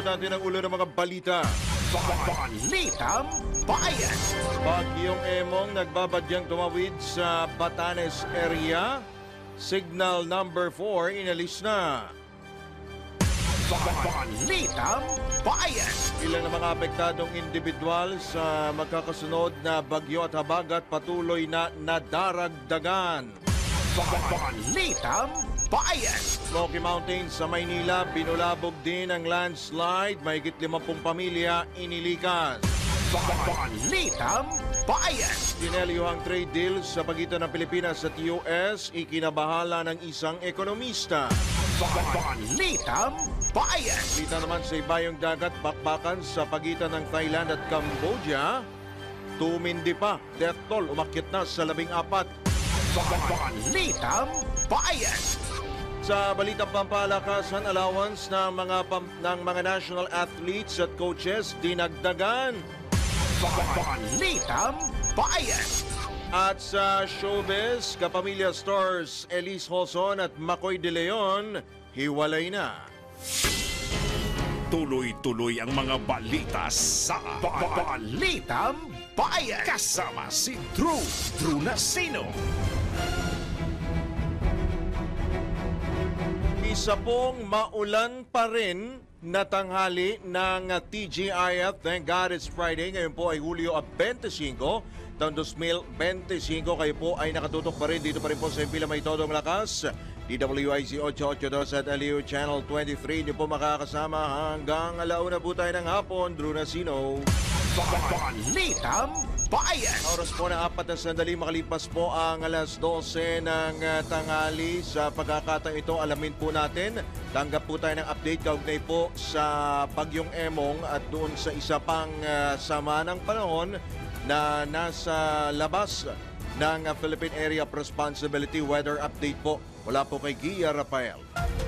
natin ang ulo ng mga balita. Balitang Bayan. Bagyong Emong nagbabadyang tumawid sa Batanes area. Signal number 4 inalis na. Balitang Bayan. Ilan ng mga apektadong individual sa magkakasunod na bagyo at habagat patuloy na nadaragdagan. Balitang Bayan. Smoky Mountains sa Maynila, binulabog din ang landslide. Mahigit 50 pamilya inilikas. Balitang Bayan. Dinelyuhang trade deal sa pagitan ng Pilipinas at US, ikinabahala ng isang ekonomista. Balitang Bayan. Kita naman sa ibayong dagat, bakbakan sa pagitan ng Thailand at Cambodia. Tumindi pa, death toll umakyat na sa 14. Balitang Bayan. Sa balitang pampalakasan, allowance ng mga national athletes at coaches dinagdagan. Balitang Bayan. At sa showbiz, Kapamilya stars Elise Hoson at Makoy De Leon, hiwalay na. Tuloy-tuloy ang mga balita sa Balitang Bayan. kasama si Drew Nasino. Isa pong maulan pa rin na tanghali ng TGIF. Thank God it's Friday. Ngayon po ay Hulyo 25, taon 2025. Kayo po ay nakatutok pa rin dito pa rin po sa Impila May Todong Lakas. DWIC 882 at LU Channel 23. Hindi po makakasama hanggang alauna po tayo ng hapon. Drew Nasino. Balitang Bayan. Oras po na 4 na sandali, makalipas po ang alas 12 ng tanghali. Sa pagkakataon ito, alamin po natin, tanggap po tayo ng update kaugnay po sa Bagyong Emong at doon sa isa pang sama ng panahon na nasa labas ng Philippine Area of Responsibility. Weather update po. Wala po kay Gia Rafael.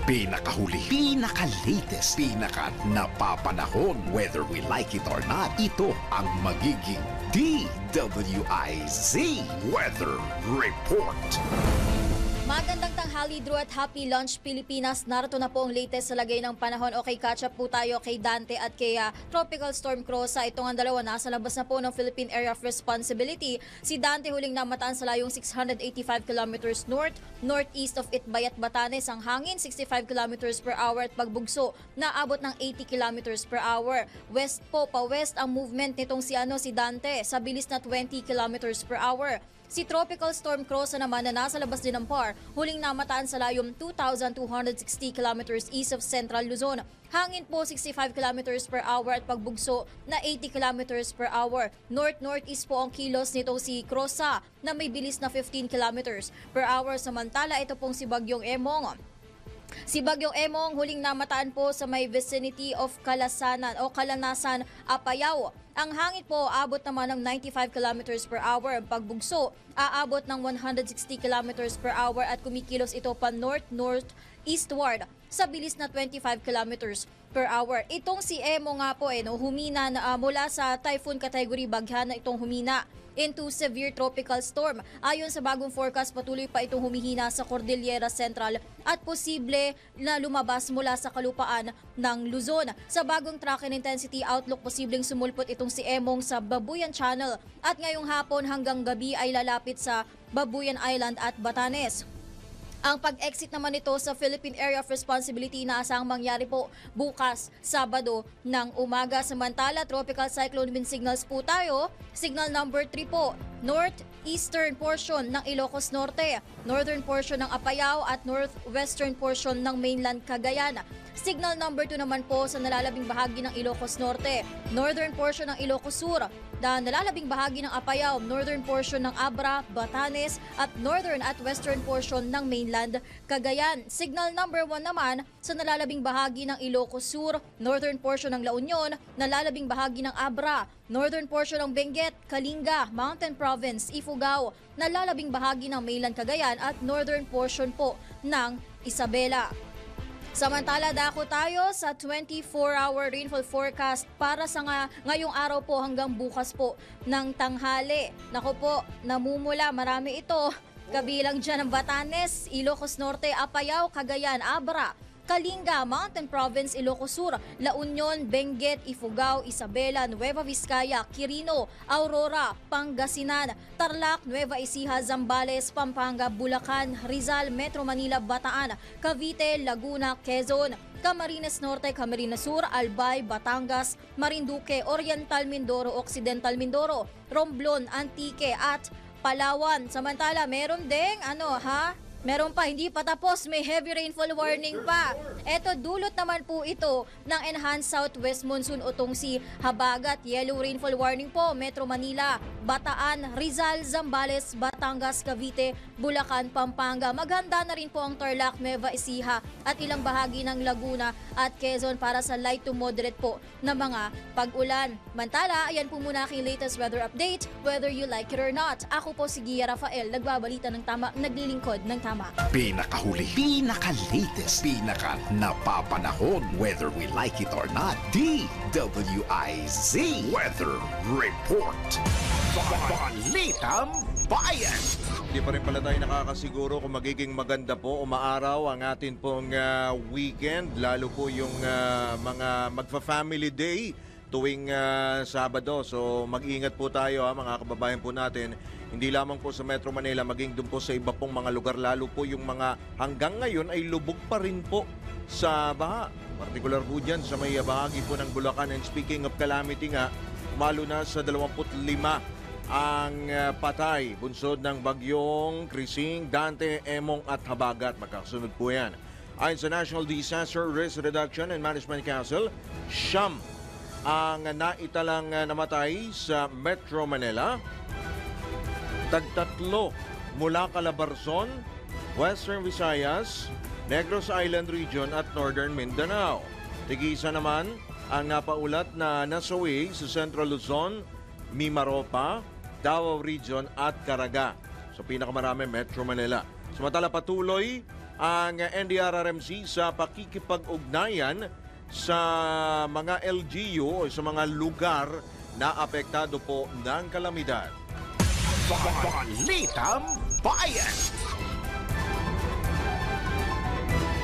Pinakahuli, pinaka-latest, pinaka-napapanahon. Whether we like it or not, ito ang magiging DWIZ Weather Report. Magandang tanghali, Drew, at happy lunch Pilipinas. Narito na po ang latest sa lagay ng panahon. Okay, catch up po tayo kay Dante at kay Tropical Storm Crosa. Itong ang dalawa nasa labas na po ng Philippine Area of Responsibility. Si Dante huling namataan sa layong 685 kilometers northeast of Itbayat, Batanes. Ang hangin 65 kilometers per hour at pagbugso na abot ng 80 kilometers per hour. West po, pa-west ang movement nitong si Dante sa bilis na 20 kilometers per hour. Si Tropical Storm Crosa naman na nasa labas din ng PAR, huling namataan sa layong 2,260 kilometers east of Central Luzon. Hangin po 65 kilometers per hour at pagbugso na 80 kilometers per hour. North-northeast po ang kilos nitong si Crosa na may bilis na 15 kilometers per hour. Samantala, ito pong si Bagyong Emong. Si Bagyong Emong huling namataan po sa may vicinity of Kalanasan, Apayao. Ang hangin po abot naman ng 95 kilometers per hour. Ang pagbugso aabot ng 160 kilometers per hour at kumikilos ito pa north-northeastward sa bilis na 25 kilometers per hour. Itong si Emong nga po humina na, mula sa typhoon category bagyan na itong humina into severe tropical storm. Ayon sa bagong forecast, patuloy pa itong humihina sa Cordillera Central at posible na lumabas mula sa kalupaan ng Luzon. Sa bagong track and intensity outlook, posibleng sumulpot itong si Emong sa Babuyan Channel at ngayong hapon hanggang gabi ay lalapit sa Babuyan Island at Batanes. Ang pag-exit naman ito sa Philippine Area of Responsibility na asang mangyari po bukas, Sabado ng umaga. Samantala, tropical cyclone wind signals po tayo. Signal number 3 po, northeastern portion ng Ilocos Norte, northern portion ng Apayao at northwestern portion ng mainland Cagayan. Signal number 2 naman po sa nalalabing bahagi ng Ilocos Norte, northern portion ng Ilocos Sur, nalalabing bahagi ng Apayao, northern portion ng Abra, Batanes at northern at western portion ng mainland Cagayan. Signal number 1 naman sa nalalabing bahagi ng Ilocos Sur, northern portion ng La Union, nalalabing bahagi ng Abra, northern portion ng Benguet, Kalinga, Mountain Province, Ifugao, nalalabing bahagi ng mainland Cagayan at northern portion po ng Isabela. Samantala, dako tayo sa 24-hour rainfall forecast para sa ngayong araw po hanggang bukas po ng tanghali. Naku po, namumula, marami ito. Kabilang dyan ang Batanes, Ilocos Norte, Apayao, Cagayan, Abra, Kalinga, Mountain Province, Ilocos Sur, La Union, Benguet, Ifugao, Isabela, Nueva Vizcaya, Quirino, Aurora, Pangasinan, Tarlac, Nueva Ecija, Zambales, Pampanga, Bulacan, Rizal, Metro Manila, Bataan, Cavite, Laguna, Quezon, Camarines Norte, Camarines Sur, Albay, Batangas, Marinduque, Oriental Mindoro, Occidental Mindoro, Romblon, Antique at Palawan. Samantala, meron ding meron pa, hindi pa tapos, may heavy rainfall warning pa. Eto, dulot naman po ito ng enhanced southwest monsoon o tungsi habagat. Yellow rainfall warning po, Metro Manila, Bataan, Rizal, Zambales, Batangas, Cavite, Bulacan, Pampanga. Maghanda na rin po ang Tarlac, Nueva Ecija at ilang bahagi ng Laguna at Quezon para sa light to moderate po na mga pag-ulan. Mantala, ayan po muna aking latest weather update, whether you like it or not. Ako po si Gia Rafael, nagbabalita ng tama, naglilingkod ng tama. Pinakahuli, pinaka-latest, pinaka-napapanahon, whether we like it or not. DWIZ Weather Report. Balitang Bayan. Hindi pa rin pala tayo nakakasiguro kung magiging maganda po o maaraw ang atin pong weekend, lalo po yung mga magfa-family day tuwing Sabado. So mag-ingat po tayo mga kababayan po natin. Hindi lamang po sa Metro Manila, maging doon po sa iba pong mga lugar, lalo po yung mga hanggang ngayon ay lubog pa rin po sa baha. Partikular po dyan sa may bahagi po ng Bulacan. And speaking of calamity nga, umalo na sa 25 ang patay, bunsod ng bagyong Krising, Dante, Emong at Habagat. Magkakasunod po yan. Ayon sa National Disaster Risk Reduction and Management Council, siyam ang naitalang namatay sa Metro Manila. Tagtatlo mula Calabarzon, Western Visayas, Negros Island Region at Northern Mindanao. Tig-isa naman ang napaulat na nasawi sa Central Luzon, Mimaropa, Davao Region at Caraga. So pinakamarami Metro Manila. Samantala patuloy ang NDRRMC sa pakikipag-ugnayan sa mga LGU o sa mga lugar na apektado po ng kalamidad. Balitang Bayan.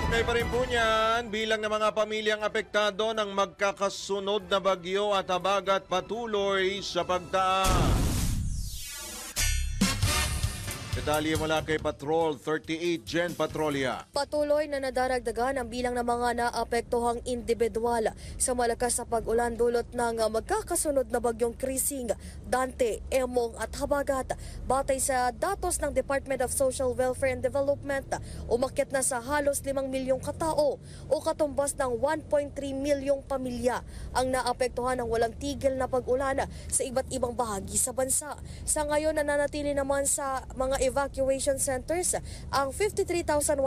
Kaya pa rin po niyan, bilang ng mga pamilyang apektado ng magkakasunod na bagyo at habagat patuloy sa pagtaas. Detalye mula kay Patrol 38 Jen Patrolya. Patuloy na nadaragdagan ang bilang ng mga naapektuhang individual sa malakas na pag-ulan dulot ng magkakasunod na bagyong Krising, Dante, Emong at Habagat. Batay sa datos ng Department of Social Welfare and Development, umakyat na sa halos 5 milyong katao o katumbas ng 1.3 milyong pamilya ang naapektuhan ng walang tigil na pag-ulan sa iba't ibang bahagi sa bansa. Sa ngayon, nananatili naman sa mga evacuation centers ang 53,132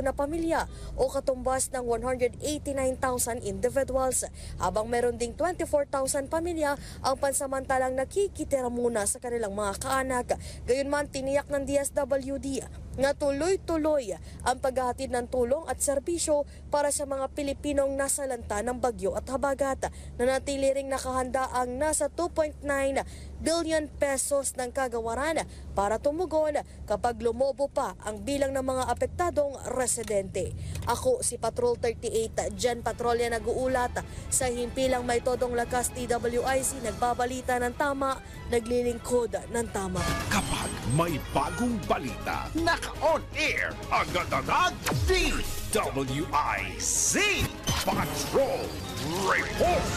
na pamilya o katumbas ng 189,000 individuals, habang meron ding 24,000 pamilya ang pansamantalang nakikitira muna sa kanilang mga kaanak. Gayunman, tiniyak ng DSWD nga tuloy-tuloy ang paghahatid ng tulong at serbisyo para sa mga Pilipinong nasalanta ng bagyo at habagat. Nanatili ring nakahanda ang nasa 2.9 billion pesos ng kagawaran para tumugon kapag lumobo pa ang bilang ng mga apektadong residente. Ako si Patrol 38 Jen Patrolya, nag-uulat sa himpilang may todong lakas DWIC, nagbabalita ng tama, naglilingkod ng tama. Kapag may bagong balita, Naka-on air, agad-agad, DWIZ Patrol Report.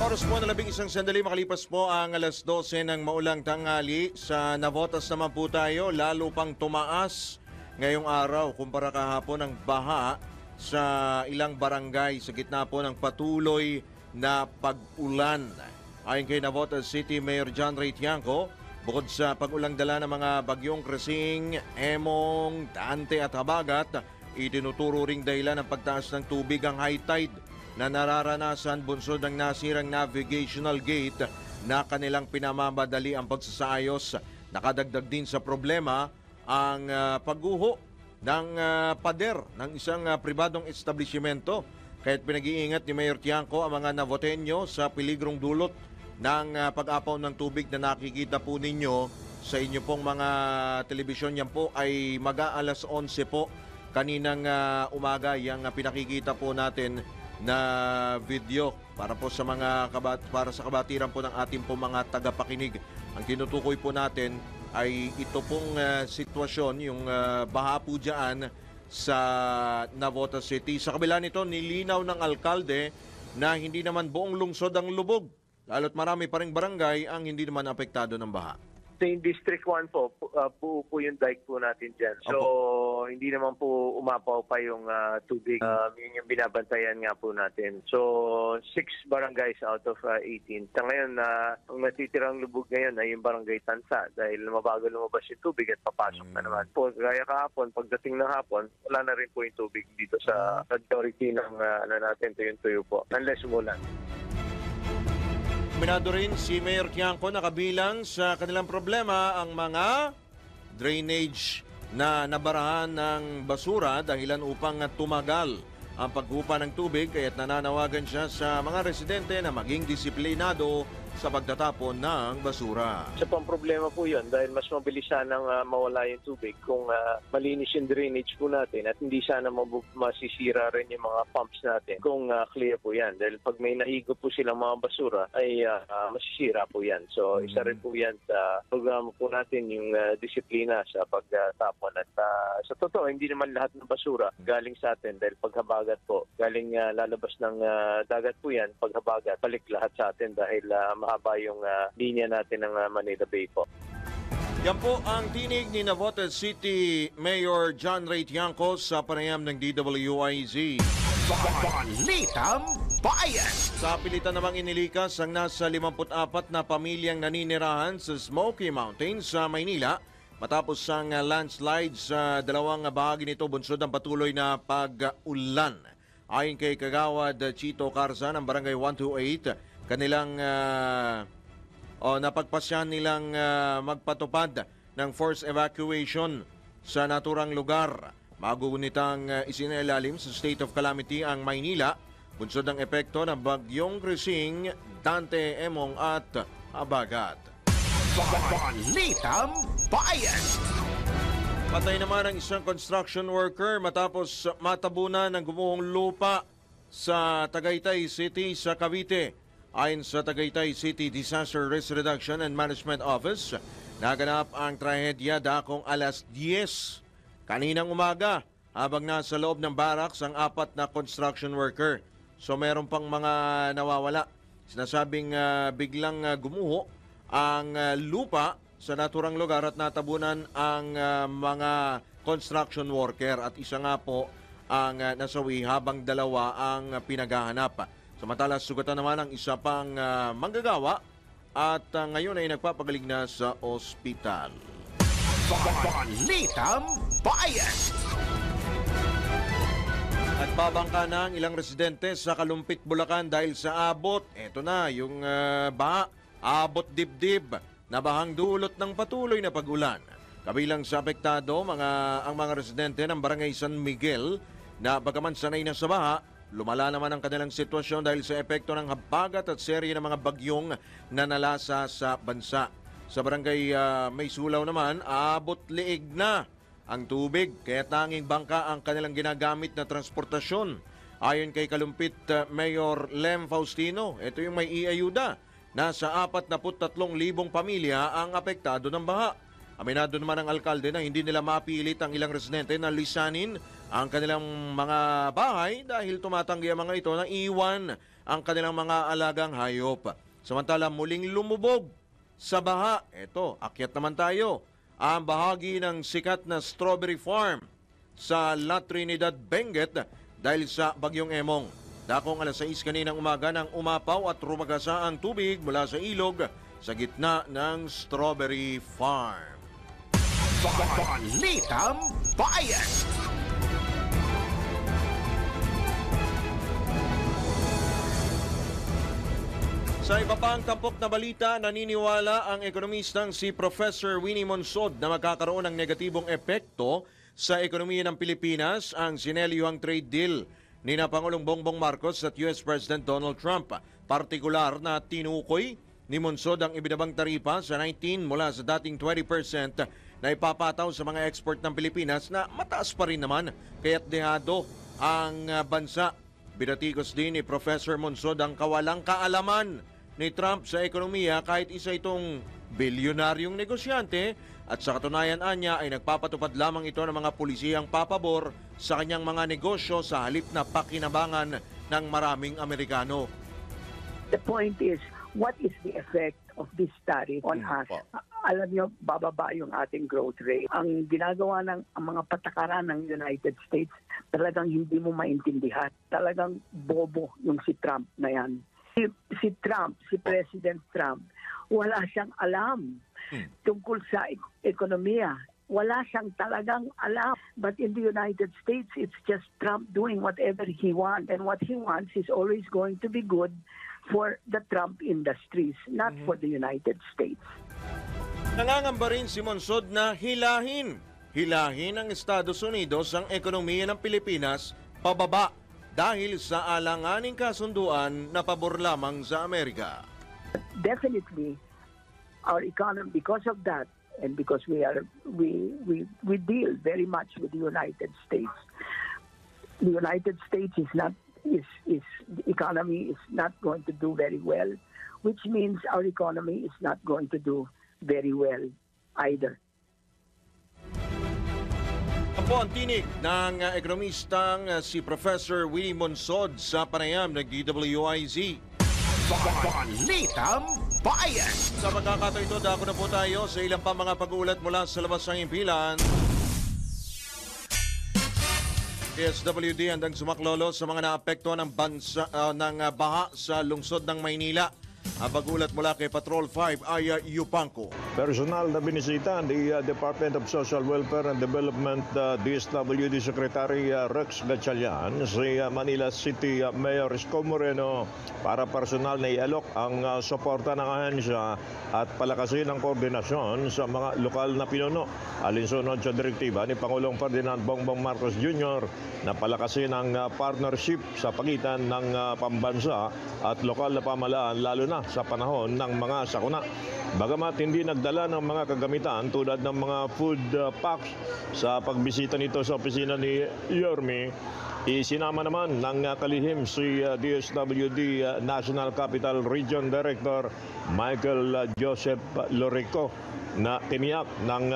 Oras po na 11 sandali, makalipas po ang alas 12 ng maulang tanghali. Sa Navotas naman po tayo, lalo pang tumaas ngayong araw kumpara kahapon ang baha sa ilang barangay sa gitna po ng patuloy na pag-ulan. Ayon kay Navotas City Mayor John Ray Tiangco, bukod sa pag-ulang dala ng mga bagyong Krising, Emong, Dante at Habagat, itinuturo ring dahilan ng pagtaas ng tubig ang high tide na nararanasan bunsod ng nasirang navigational gate na kanilang pinamamadali ang pagsasaayos. Nakadagdag din sa problema ang pagguho ng pader ng isang pribadong establishmento. Kaya't pinag-iingat ni Mayor Tiangco ang mga Navoteño sa peligrong dulot ng pag-apaw ng tubig na nakikita po ninyo sa inyo pong mga telebisyon. Yan po ay mag-aalas 11 po kaninang umaga yung pinakikita po natin na video para po sa para sa kabatiran po ng ating po mga tagapakinig. Ang tinutukoy po natin ay ito pong sitwasyon, yung baha po dyan sa Navotas City. Sa kabila nito, nilinaw ng alkalde na hindi naman buong lungsod ang lubog. Lalo't marami pa ring barangay ang hindi naman apektado ng baha. So in District 1 po, buo po yung dike po natin dyan. So hindi naman po umapaw pa yung tubig. Yun yung binabantayan nga po natin. So 6 barangays out of 18. Sa ngayon, ang natitirang lubog ngayon ay yung barangay Tansa dahil mabago lumabas yung tubig at papasok na naman. Po, gaya kahapon, pagdating ng hapon, wala na rin po yung tubig dito sa majority ng natin, tuyo po. Unless umulan. Minado rin si Mayor Tiangco na kabilang sa kanilang problema ang mga drainage na nabarahan ng basura dahilan upang tumagal ang paghupa ng tubig, kaya't nananawagan siya sa mga residente na maging disiplinado sa pagtatapon ng basura. Isa pang problema po yun dahil mas mabilis sanang mawala yung tubig kung malinis yung drainage po natin at hindi sana masisira rin yung mga pumps natin kung clear po yan. Dahil pag may nahigo po silang mga basura ay masisira po yan. So isa rin po yan sa programa po natin yung disiplina sa pagtapon. At sa totoo, hindi naman lahat ng basura galing sa atin dahil paghabagat po, galing lalabas ng dagat po yan, paghabagat, balik lahat sa atin dahil mahaba yung linya natin ng Manila Bay po. Yan po ang tinig ni Navotas City Mayor John Ray Tiangco sa panayam ng DWIZ. Balitang Bayan! Sa pilitan namang inilikas ang nasa 54 na pamilyang naninirahan sa Smoky Mountains sa Maynila matapos ang landslide sa dalawang bahagi nito bunsod ng patuloy na pag-ulan. Ayon kay Kagawad Chito Carza ng Barangay 128, kanilang napagpasyan nilang magpatupad ng forced evacuation sa naturang lugar. Magunitang isinailalim sa state of calamity ang Maynila bunsod ng epekto ng bagyong Krising, Dante, Emong at Habagat. Balitang Bayan! Patay naman ang isang construction worker matapos matabunan ng gumuhong lupa sa Tagaytay City sa Cavite. Ayon sa Tagaytay City Disaster Risk Reduction and Management Office, naganap ang trahedya dakong alas 10 kaninang umaga habang nasa loob ng barracks ang 4 na construction worker. So meron pang mga nawawala. Sinasabing biglang gumuho ang lupa sa naturang lugar at natabunan ang mga construction worker at isa nga po ang nasawi habang 2 ang pinaghahanap. Samantala, sugatan naman ang isa pang manggagawa at ngayon ay nagpapagaling na sa ospital. Balitang Bayan! Nagbabangka na ang ilang residente sa Kalumpit, Bulacan dahil sa abot. Ito na, yung baha, abot dibdib na bahang dulot ng patuloy na pag-ulan. Kabilang sa apektado, ang mga residente ng Barangay San Miguel na bagaman sanay na sa baha, lumala naman ang kanilang sitwasyon dahil sa epekto ng habagat at serye ng mga bagyong nanalasa sa bansa. Sa barangay May Sulaw naman, abot liig na ang tubig kaya tanging bangka ang kanilang ginagamit na transportasyon. Ayon kay Kalumpit Mayor Lem Faustino, ito yung may iayuda. Nasa 43,000 pamilya ang apektado ng baha. Aminado naman ang alkalde na hindi nila mapilit ang ilang residente na lisanin ang kanilang mga bahay dahil tumatanggi ang mga ito na iwan ang kanilang mga alagang hayop. Samantala muling lumubog sa baha. Ito, akyat naman tayo. Ang bahagi ng sikat na strawberry farm sa La Trinidad, Benguet dahil sa bagyong Emong. Dakong alas 6 kaninang umaga nang umapaw at rumagasa ang tubig mula sa ilog sa gitna ng strawberry farm. Balitang Bayan! Sa iba pang tampok na balita, naniniwala ang ekonomistang si Professor Winnie Monsod na magkakaroon ng negatibong epekto sa ekonomiya ng Pilipinas ang sinelyuhang trade deal ni na Pangulong Bongbong Marcos at US President Donald Trump. Partikular na tinukoy ni Monsod ang ibinabang taripa sa 19 mula sa dating 20% na ipapataw sa mga export ng Pilipinas na mataas pa rin naman kaya't dehado ang bansa. Binatikos din ni Professor Monsod ang kawalang kaalaman ni Trump sa ekonomiya kahit isa itong bilyonaryong negosyante at sa katunayan anya ay nagpapatupad lamang ito ng mga pulisiyang papabor sa kanyang mga negosyo sa halip na pakinabangan ng maraming Amerikano. The point is, what is the effect of this tariff on us? Alam niyo, bababa yung ating growth rate. Ang ginagawa ng ang mga patakaran ng United States, talagang hindi mo maintindihan. Talagang bobo yung si Trump na yan. Si President Trump, wala siyang alam tungkol sa ekonomiya. Wala siyang talagang alam. But in the United States, it's just Trump doing whatever he wants. And what he wants is always going to be good for the Trump industries, not for the United States. Nangangamba rin si Monsod na hilahin ang Estados Unidos ang ekonomiya ng Pilipinas pababa dahil sa alanganing kasunduan na pabor lamang sa Amerika. Definitely, our economy, because of that, and because we deal very much with the United States. The United States is the economy is not going to do very well, which means our economy is not going to do very well either. Ang po ang tinig ng ekonomistang si Professor Willie Monsod sa panayam ng DWIZ. Balitang Bayan. Sa pagkakataon ito, dako na po tayo sa ilang pa mga pag-uulat mula sa labas ng impilan. PSWD handang sumaklolo sa mga naapektuhan ng baha sa lungsod ng Maynila. Ang pag-ulat mula kay Patrol 5 ay Yupanco. Personal na binisita ni Department of Social Welfare and Development DSWD Secretary Rex Gatchalian si Manila City Mayor Isko Moreno para personal na ialok ang suporta ng ahensya at palakasin ang koordinasyon sa mga lokal na pinuno. Alinsunod sa direktiba ni Pangulong Ferdinand Bongbong Marcos Jr. na palakasin ang partnership sa pagitan ng pambansa at lokal na pamahalaan lalo na sa panahon ng mga sakuna. Bagamat hindi nagdala ng mga kagamitan tulad ng mga food packs sa pagbisita nito sa opisina ni Yorme, isinama naman ng kalihim si DSWD National Capital Region Director Michael Joseph Lorico na tiniyak ng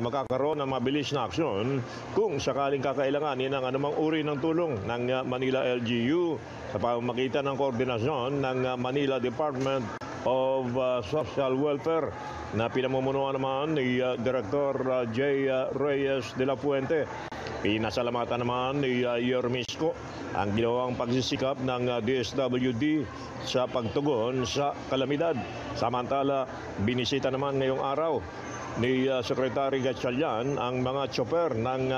makakaroon ng mabilis na aksyon kung sakaling kakailanganin ng anumang uri ng tulong ng Manila LGU sa pamamagitan ng koordinasyon ng Manila Department of Social Welfare na pinamumunuan naman ni Director J. Reyes de la Fuente. Pinasalamatan naman ni Yormisco ang ginawang pagsisikap ng DSWD sa pagtugon sa kalamidad. Samantala, binisita naman ngayong araw ni Secretary Gatchalian ang mga chopper ng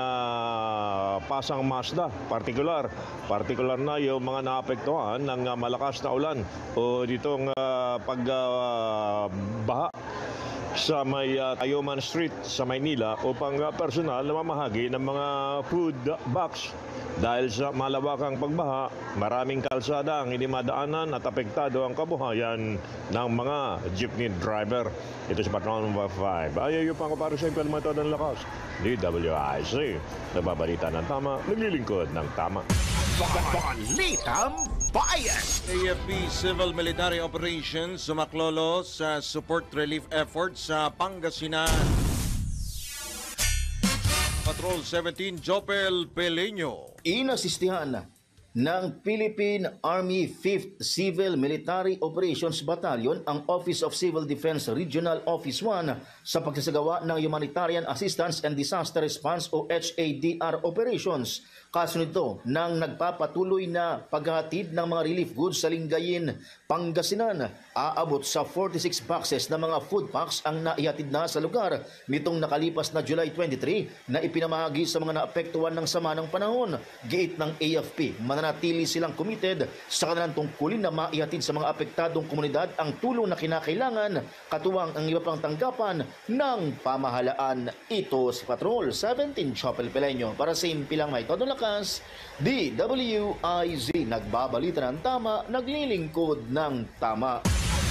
Pasang Mazda, partikular na yung mga naapektuhan ng malakas na ulan o ditong pagbaha sa may Tayuman Street sa Maynila upang personal na mamahagi ng mga food box. Dahil sa malawakang pagbaha, maraming kalsada ang inimadaanan at apektado ang kabuhayan ng mga jeepney driver. Ito si Patrol number 5. Ayaw pa ako para sa implementado ng lakas. DWIC. Nagbabalita ng tama, naglilingkod ng tama. Balitang Bayan. AFP Civil Military Operations sumaklolo sa support relief efforts sa Pangasinan. Patrol 17 Jopel Peleño. Inasistihan ng Philippine Army 5th Civil Military Operations Battalion ang Office of Civil Defense Regional Office 1 sa pagsasagawa ng Humanitarian Assistance and Disaster Response o HADR operations. Kasunod ito ng nagpapatuloy na paghahatid ng mga relief goods sa Lingayen, Pangasinan. Aabot sa 46 boxes na mga food packs ang naihatid na sa lugar nitong nakalipas na July 23 na ipinamahagi sa mga naapektuhan ng sama ng panahon. Giit ng AFP, mananatili silang committed sa kanilang tungkulin na maihatid sa mga apektadong komunidad ang tulong na kinakailangan, katuwang ang iba pang tanggapan ng pamahalaan. Ito si Patrol 17 Chopel Peleño para sa impilang may todo lakas, DWIZ. Nagbabalita ng tama, naglilingkod ng tama.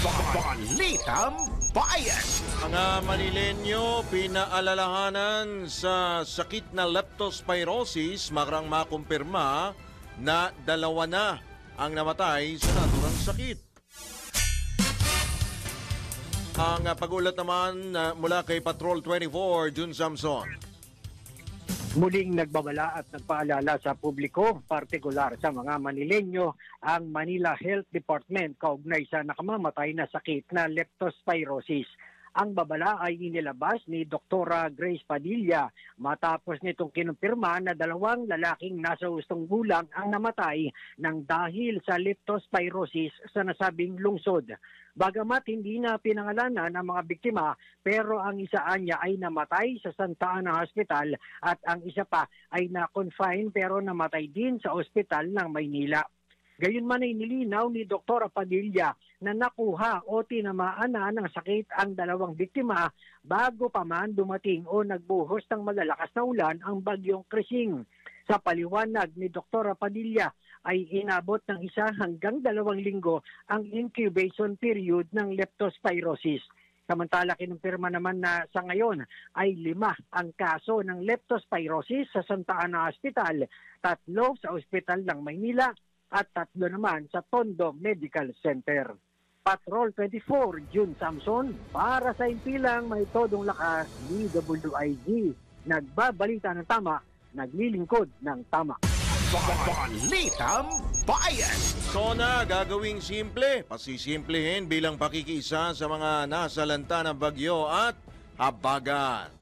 Balitang Bayan. Mga Manilenyo, pinaalalahanan sa sakit na leptospirosis, makarang makumpirma na 2 na ang namatay sa naturang sakit. Ang pag-ulat naman mula kay Patrol 24, Jun Samson. Muling nagbabala at nagpaalala sa publiko, partikular sa mga Manilenyo, ang Manila Health Department kaugnay sa nakamamatay na sakit na leptospirosis. Ang babala ay inilabas ni Dr. Grace Padilla matapos nitong kinumpirma na 2 lalaking nasa hustong gulang ang namatay ng dahil sa leptospirosis sa nasabing lungsod. Bagamat hindi na pinangalanan ang mga biktima, pero ang isa niya ay namatay sa Santa Ana Hospital at ang isa pa ay na-confine pero namatay din sa ospital ng Maynila. Gayunman ay nilinaw ni Dr. Padilla na nakuha o tinamaan na ng sakit ang 2 biktima bago pa man dumating o nagbuhos ng malalakas na ulan ang bagyong Krising. Sa paliwanag ni Dr. Padilla ay inabot ng 1 hanggang 2 linggo ang incubation period ng leptospirosis. Samantala kinumpirma naman na sa ngayon ay 5 ang kaso ng leptospirosis sa Santa Ana Hospital, 3 sa ospital ng Maynila at 3 naman sa Tondo Medical Center. Patrol 24, June Samson, para sa impilang may todong lakas, DWIG. Nagbabalita ng tama, naglilingkod ng tama. Balitang Bayan. SONA gagawing simple, pasisimplehin bilang pakikiisa sa mga nasalanta ng bagyo at habagat.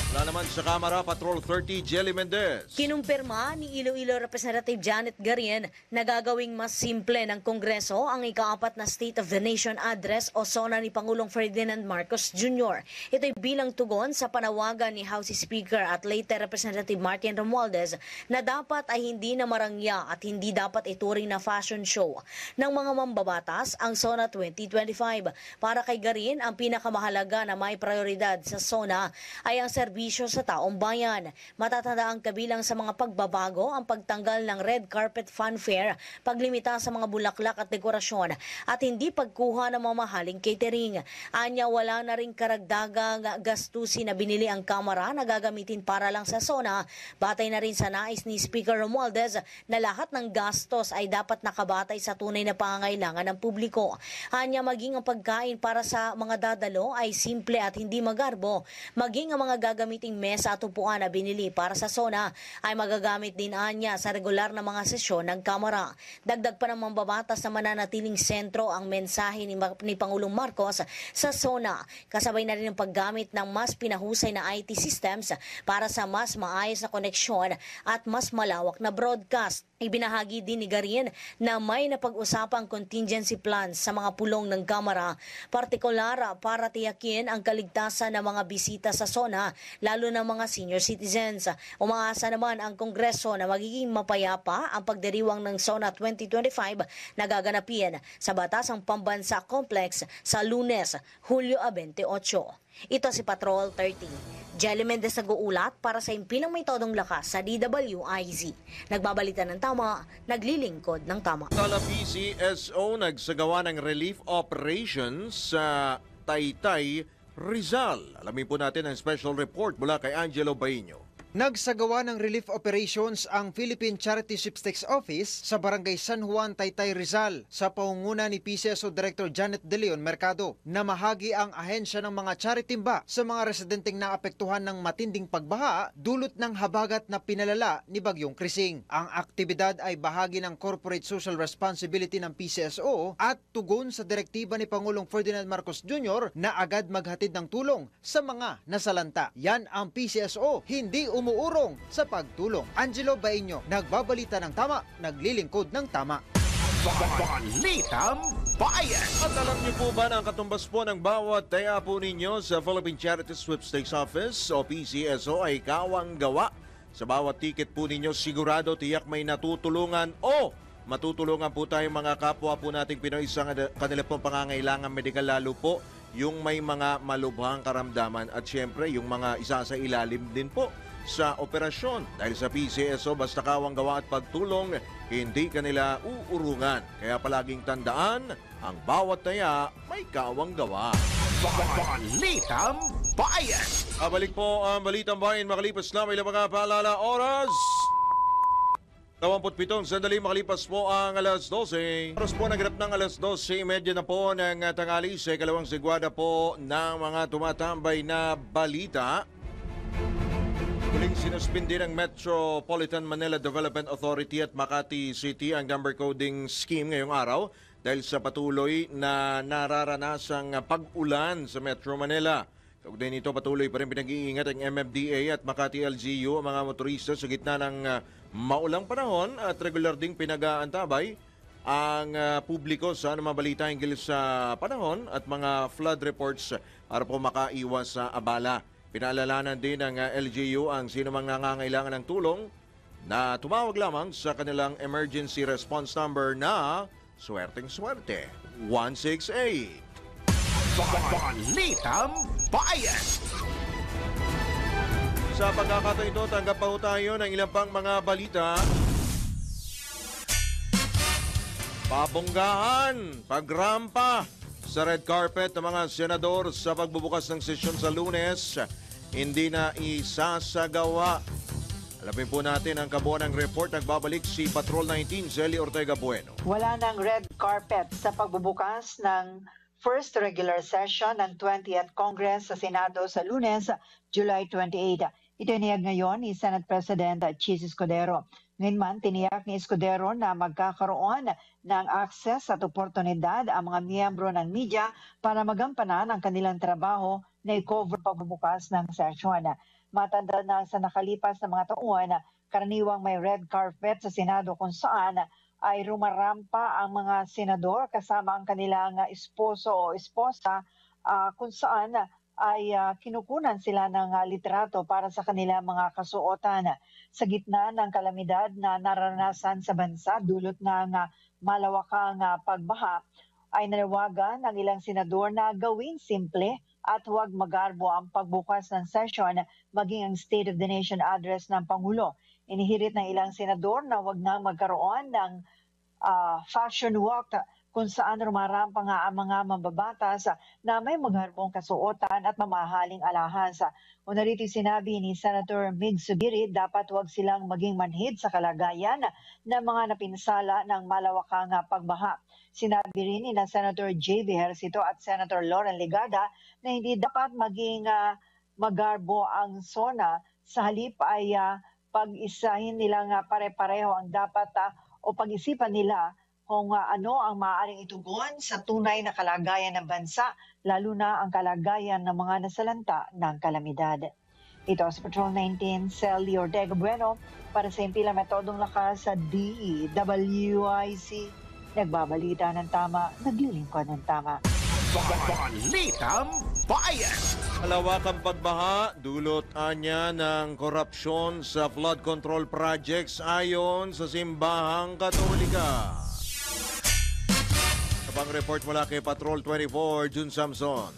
Wala naman sa Kamara, Patrol 30, Jelly Mendez. Kinumpirma ni Iloilo Representative Janet Garien na gagawing mas simple ng Kongreso ang ika-4 na State of the Nation Address o SONA ni Pangulong Ferdinand Marcos Jr. Ito'y bilang tugon sa panawagan ni House Speaker at later Representative Martin Romualdez na dapat ay hindi na marangya at hindi dapat ituring na fashion show ng mga mambabatas ang SONA 2025. Para kay Garien, ang pinakamahalaga na may prioridad sa SONA ay ang serbisyo sa taong bayan. Matatanda ang kabilang sa mga pagbabago ang pagtanggal ng red carpet fanfare, paglimita sa mga bulaklak at dekorasyon at hindi pagkuha ng mamahaling catering. Anya wala na ring karagdagang gastusin na binili ang Kamara na gagamitin para lang sa SONA. Batay na rin sa nais ni Speaker Romualdez na lahat ng gastos ay dapat nakabatay sa tunay na pangangailangan ng publiko. Anya maging ang pagkain para sa mga dadalo ay simple at hindi magarbo. Maging ang mga gagamiting mesa at upuan na binili para sa SONA ay magagamit din anya sa regular na mga sesyon ng Kamara. Dagdag pa ng mambabatas na mananatiling sentro ang mensahe ni Pangulong Marcos sa SONA. Kasabay na rin ang paggamit ng mas pinahusay na IT systems para sa mas maayos na koneksyon at mas malawak na broadcast. Ibinahagi din ni Garien na may napag-usapang contingency plans sa mga pulong ng Kamara, partikular para tiyakin ang kaligtasan ng mga bisita sa SONA, lalo ng mga senior citizens. Umaasa naman ang Kongreso na magiging mapayapa ang pagdiriwang ng SONA 2025 na gaganapin sa Batasang Pambansa Complex sa Lunes, Hulyo 28. Ito si Patrol 30. Jelly Mendez nag-uulat para sa impilang may todong lakas sa DWIZ. Nagbabalita ng tama, naglilingkod ng tama. Tala PCSO nagsagawa ng relief operations sa Taytay, Rizal. Alamin po natin ang special report mula kay Angelo Baino. Nagsagawa ng relief operations ang Philippine Charity Sweepstakes Office sa Barangay San Juan, Taytay, Rizal sa pangunguna ni PCSO Director Janet De Leon Mercado na mahagi ang ahensya ng mga charitimba sa mga residenteng naapektuhan ng matinding pagbaha dulot ng habagat na pinalala ni Bagyong Krising. Ang aktibidad ay bahagi ng corporate social responsibility ng PCSO at tugon sa direktiba ni Pangulong Ferdinand Marcos Jr. na agad maghatid ng tulong sa mga nasalanta. Yan ang PCSO, hindi umuurong sa pagtulong. Angelo Baino, nagbabalita ng tama, naglilingkod ng tama. Balitang Bayan. At alam niyo po ba na ang katumbas po ng bawat taya po ninyo sa Philippine Charity Sweepstakes Office o PCSO ay kawang gawa? Sa bawat ticket po ninyo, sigurado tiyak may natutulungan o matutulungan po tayong mga kapwa po nating Pinoy sa kanila pong pangangailangan medikal, lalo po yung may mga malubhang karamdaman at syempre yung mga isa sa ilalim din po sa operasyon. Dahil sa PCSO, basta kawang gawa at pagtulong, hindi kanila uurungan. Kaya palaging tandaan, ang bawat taya may kawang gawa. Balitang Bayan! Balik po ang Balitang Bayan makalipas na may mga paalala oras. 27 sandali makalipas po ang alas 12. Oras po nagrap ng alas 12:30 na po ng tanghali sa ikalawang sigwada po ng mga tumatambay na balita. Muling sinuspindi ng Metropolitan Manila Development Authority at Makati City ang number coding scheme ngayong araw dahil sa patuloy na nararanasang pag-ulan sa Metro Manila. Kaugnay nito, patuloy pa rin pinag-iingat ang MMDA at Makati LGU ang mga motorista sa gitna ng maulang panahon at regular ding pinag-aantabay ang publiko sa anumang balita hinggil sa panahon at mga flood reports para po makaiwas sa abala. Pinaalalanan din ng LGU ang sino mang nangangailangan ng tulong na tumawag lamang sa kanilang emergency response number na Swerteng-Swerte 168. Balitang Bayan! Sa pagkakataon ito, tanggap pa tayo ng ilang pang mga balita. Pabonggahan, pagrampa sa red carpet ng mga senador sa pagbubukas ng sesyon sa Lunes, hindi na isasagawa. Alamin po natin ang kabuuan ng report. Nagbabalik si Patrol 19, Zelly Ortega Bueno. Wala ng red carpet sa pagbubukas ng first regular session ng 20th Congress sa Senado sa Lunes, July 28. Ito iniyag ngayon ni Senate President Chis Escudero. Ngayon man, tiniyak ni Escudero na magkakaroon ng access at oportunidad ang mga miyembro ng media para magampanan ang kanilang trabaho na i-cover pagbubukas ng session. Matanda na sa nakalipas na mga taon, karaniwang may red carpet sa Senado kung saan ay rumarampa ang mga senador kasama ang kanilang esposo o esposa kung saan ay kinukunan sila ng litrato para sa kanilang mga kasuotan. Sa gitna ng kalamidad na naranasan sa bansa dulot ng malawakang pagbaha, ay nanawagan ng ilang senador na gawing simple at huwag magarbo ang pagbukas ng session maging ang State of the Nation address ng Pangulo. Inihirit ng ilang senador na huwag nang magkaroon ng fashion walk kung saan rumarampa nga ang mga mambabatas na may magarbong kasuotan at mamahaling alahas. O narito sinabi ni Senator Mig Subiri, dapat huwag silang maging manhid sa kalagayan ng mga napinsala ng malawakang pagbaha. Sinabi rin ni Senator J.V. Ejercito at Senator Lauren Ligada na hindi dapat maging magarbo ang SONA, sa halip ay pag-isahin nilang pare-pareho ang dapat o pag-isipan nila kung ano ang maaaring itugon sa tunay na kalagayan ng bansa, lalo na ang kalagayan ng mga nasalanta ng kalamidad. Ito sa Patrol 19, Celly Ortega Bueno, para sa Impila Metodong Lakas sa DWIC. Nagbabalita ng tama, naglilingkod ng tama. Balitang Bayan! Malawakang pagbaha, dulot anya ng korupsyon sa flood control projects ayon sa Simbahang Katolika. Kapang report mula kay Patrol 24, Jun Samson.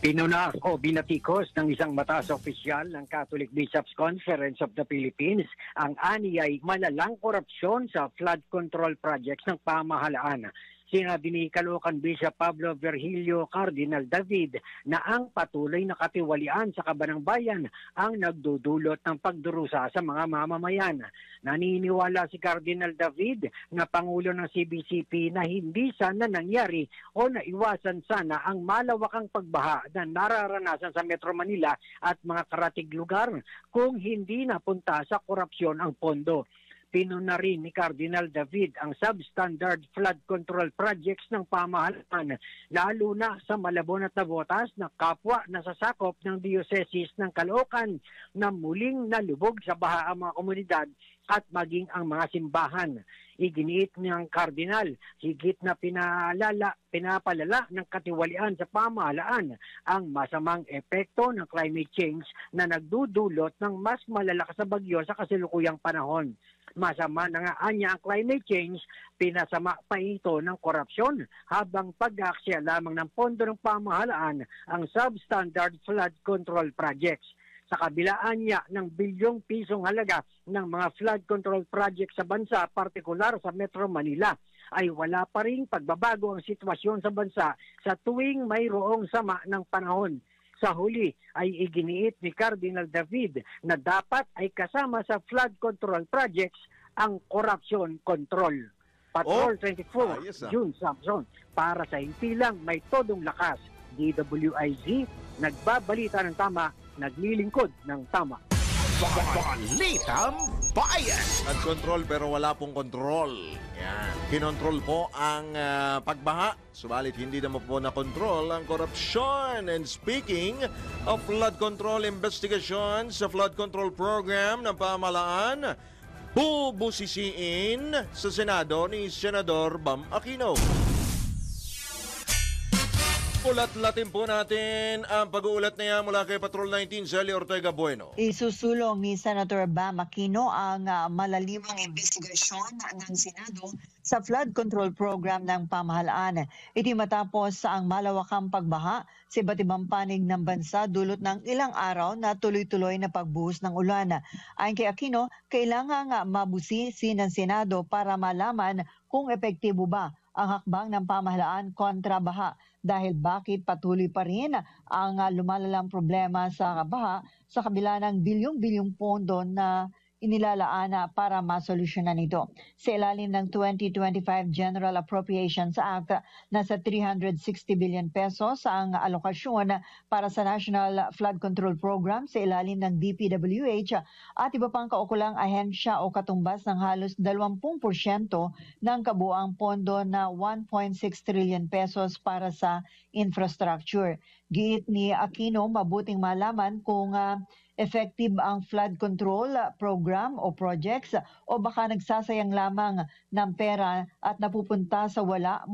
Pinunas o binatikos ng isang mataas opisyal ng Catholic Bishops' Conference of the Philippines ang aniyay malalang korupsyon sa flood control projects ng pamahalaan. Sinabi ni Caloocan Bishop Pablo Virgilio Cardinal David na ang patuloy na katiwalian sa kabanang bayan ang nagdudulot ng pagdurusa sa mga mamamayan. Naniniwala si Cardinal David na Pangulo ng CBCP na hindi sana nangyari o naiwasan sana ang malawakang pagbaha na nararanasan sa Metro Manila at mga karatig lugar kung hindi napunta sa korupsyon ang pondo. Pinuna rin ni Cardinal David ang substandard flood control projects ng pamahalaan, lalo na sa Malabon at Navotas na kapwa na sasakop ng Diocese ng Caloocan na muling nalubog sa baha ang mga komunidad at maging ang mga simbahan. Iginiit ng Cardinal, higit na pinapalala ng katiwalian sa pamahalaan ang masamang epekto ng climate change na nagdudulot ng mas malalakas na bagyo sa kasalukuyang panahon. Masama na nga anya ang climate change, pinasama pa ito ng korupsyon habang pag-aaksaya lamang ng pondo ng pamahalaan ang substandard flood control projects. Sa kabilaan niya ng bilyong pisong halaga ng mga flood control project sa bansa, partikular sa Metro Manila, ay wala pa ring pagbabago ang sitwasyon sa bansa sa tuwing mayroong sama ng panahon. Sa huli ay iginiit ni Cardinal David na dapat ay kasama sa flood control projects ang corruption control. Patrol 24, June Samson, para sa himpilang may todong lakas. DWIZ, nagbabalita ng tama, naglilingkod ng tama. Balitang Bayan! Nag-control pero wala pong control. Yan. Kinontrol po ang pagbaha, subalit hindi naman po na-control ang korupsyon. And speaking of flood control investigation sa flood control program ng pamahalaan, bubusisiin sa Senado ni Senador Bam Aquino. Ulat-latin po natin ang pag-uulat na yan mula kay Patrol 19, Zelly Ortega Bueno. Isusulong ni Senator Bam Aquino ang malalimang investigasyon ng Senado sa flood control program ng pamahalaan. Ito matapos ang malawakang pagbaha sa iba't ibang panig ng bansa dulot ng ilang araw na tuloy-tuloy na pagbuhos ng ulan. Ayon kay Aquino, kailangang mabusisi ng Senado para malaman kung epektibo ba ang hakbang ng pamahalaan kontra baha dahil bakit patuloy pa rin ang lumalalang problema sa baha sa kabila ng bilyong-bilyong pondo na inilalaan para masolusyonan ito. Sa ilalim ng 2025 General Appropriations Act, nasa 360 billion pesos ang alokasyon para sa National Flood Control Program sa ilalim ng DPWH at iba pang kaukulang ahensya o katumbas ng halos 20% ng kabuang pondo na 1.6 trillion pesos para sa infrastructure. Giit ni Aquino, mabuting malaman kung effective ang flood control program o projects o baka nagsasayang lamang ng pera at napupunta sa wala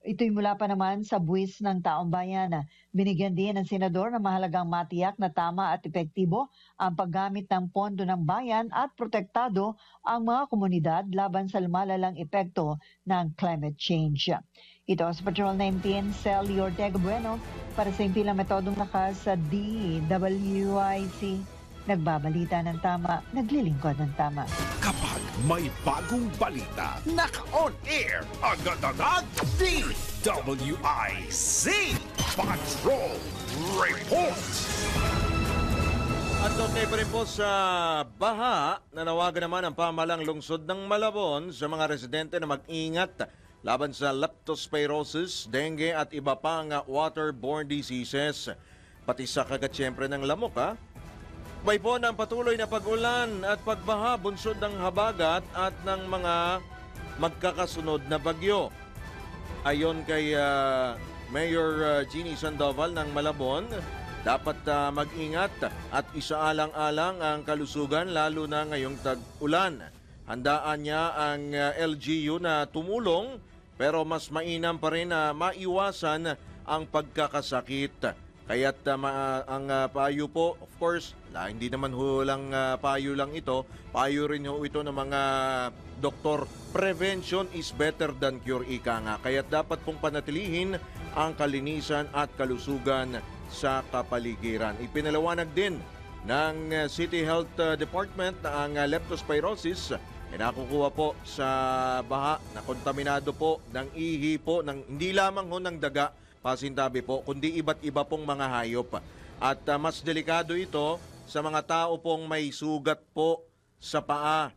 ito'y mula pa naman sa buwis ng taong bayan. Binigyan din ng senador na mahalagang matiyak na tama at epektibo ang paggamit ng pondo ng bayan at protektado ang mga komunidad laban sa lumalalang epekto ng climate change. Ito sa Patrol 19, Celly Ortega Bueno, para sa impilang metodong lakas sa DWIC. Nagbabalita ng tama, naglilingkod ng tama. Kapag may bagong balita, Naka-on air, agad-agad, DWIC Patrol Report! At okay pa rin po sa baha, nanawagan naman ang pamahalang lungsod ng Malabon sa mga residente na mag-ingat laban sa leptospirosis, dengue at iba pang waterborne diseases. Pati sa kagat siyempre ng lamok May po ng patuloy na pag-ulan at pagbaha bunsod ng habagat at ng mga magkakasunod na bagyo. Ayon kay Mayor Jeannie Sandoval ng Malabon, dapat mag-ingat at isaalang-alang ang kalusugan lalo na ngayong tag-ulan. Handaan niya ang LGU na tumulong pero mas mainam pa rin na maiwasan ang pagkakasakit. Kaya't ang payo po, of course, hindi naman lang payo lang ito, payo rin ito ng mga doktor. Prevention is better than cure, ika nga. Kaya't dapat pong panatilihin ang kalinisan at kalusugan sa kapaligiran. Ipinalawanag din ng City Health Department na ang leptospirosis ay nakukuha po sa baha na kontaminado po ng ihi po, hindi lamang ng daga, pasintabi po, kundi iba't iba pong mga hayop. At mas delikado ito sa mga tao pong may sugat po sa paa.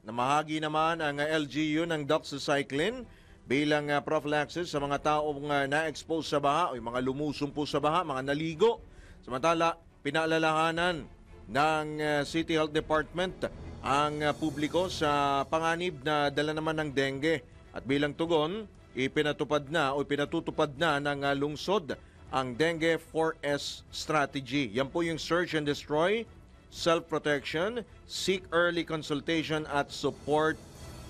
Namahagi naman ang LGU ng doxycycline bilang prophylaxis sa mga taong na-expose sa baha o mga lumusong po sa baha, mga naligo. Samantala, pinaalalahanan ng City Health Department ang publiko sa panganib na dala naman ng dengue. At bilang tugon, ipinatupad na ng lungsod ang Dengue 4S strategy. Yan po yung search and destroy, self-protection, seek early consultation at support,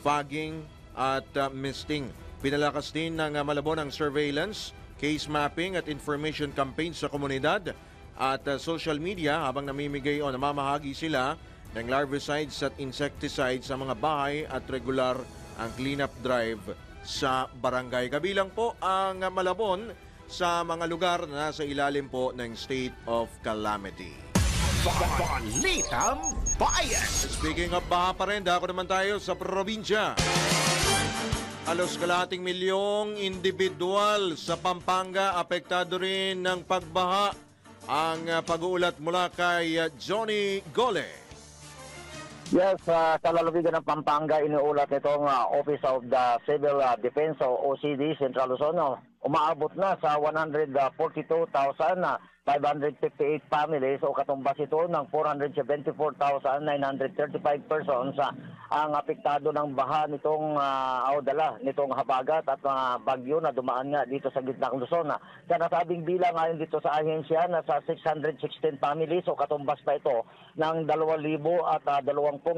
fogging at misting. Pinalakas din ng Malabon ang surveillance, case mapping at information campaign sa komunidad at social media habang namimigay o namamahagi sila ng larvicides at insecticides sa mga bahay at regular ang cleanup drive sa barangay. Kabilang po ang Malabon sa mga lugar na nasa ilalim po ng state of calamity. Balitang Bayan. Speaking of baha pa rin, dako naman tayo sa probinsya. Halos kalahating milyong individual sa Pampanga apektado rin ng pagbaha. Ang pag-uulat mula kay Johnny Gole. Yes, sa lalawigan ng Pampanga, iniulat itong Office of the Civil Defense o OCD Central Luzon. Umaabot na sa 142,558 families o katumbas ito ng 474,935 persons ang apektado ng baha nitong dala nitong habagat at bagyo na dumaan nga dito sa gitnang Luzon. Sa nasabing bilang ayon dito sa ahensya na sa 616 families o katumbas pa ito ng 2,020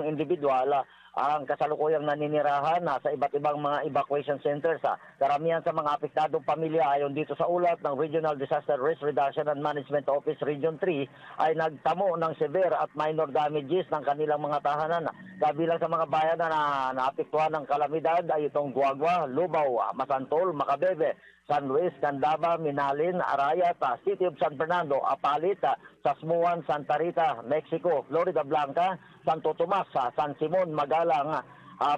individual ang kasalukuyang naninirahan sa iba't ibang mga evacuation centers. Karamihan sa mga apektadong pamilya ayon dito sa ulat ng Regional Disaster Risk Reduction and Management Office Region 3 ay nagtamo ng severe at minor damages ng kanilang mga tahanan. Kabilang sa mga bayan na naapektuhan ng kalamidad ay itong Guagua, Lubao, Masantol, Macabebe, San Luis, Candaba, Minalin, Arayat, City of San Fernando, Apalit, Sasmuan, Santa Rita, Mexico, Florida Blanca, Santo Tomas, San Simon, Magalang,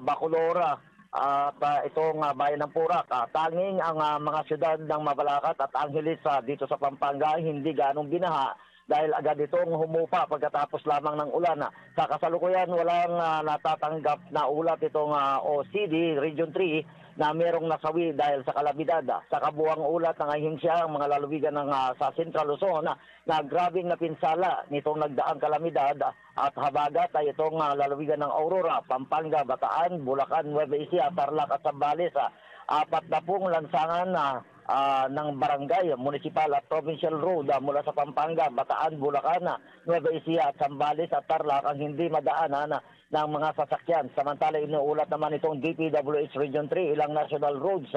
Bacolora, at itong bayan ng Purak. Tanging ang mga syudad ng Mabalacat at Angeles dito sa Pampanga hindi ganong binaha dahil agad itong humupa pagkatapos lamang ng ulan. Sa kasalukuyan, walang natatanggap na ulat itong OCD Region 3 na merong nasawi dahil sa kalamidad. Sa kabuang ulat ng ahensya, ang mga lalawigan sa Central Luzon na grabing napinsala nitong nagdaang kalamidad at habagat ay itong lalawigan ng Aurora, Pampanga, Bataan, Bulacan, Nueva Ecija, Tarlac at Zambales. 40 lansangan ng barangay, municipal at provincial road mula sa Pampanga, Bataan, Bulacan, Nueva Ecija at Zambales at Tarlac ang hindi madaanan ng mga sasakyan. Samantala, inuulat naman itong DPWH Region 3 ilang national roads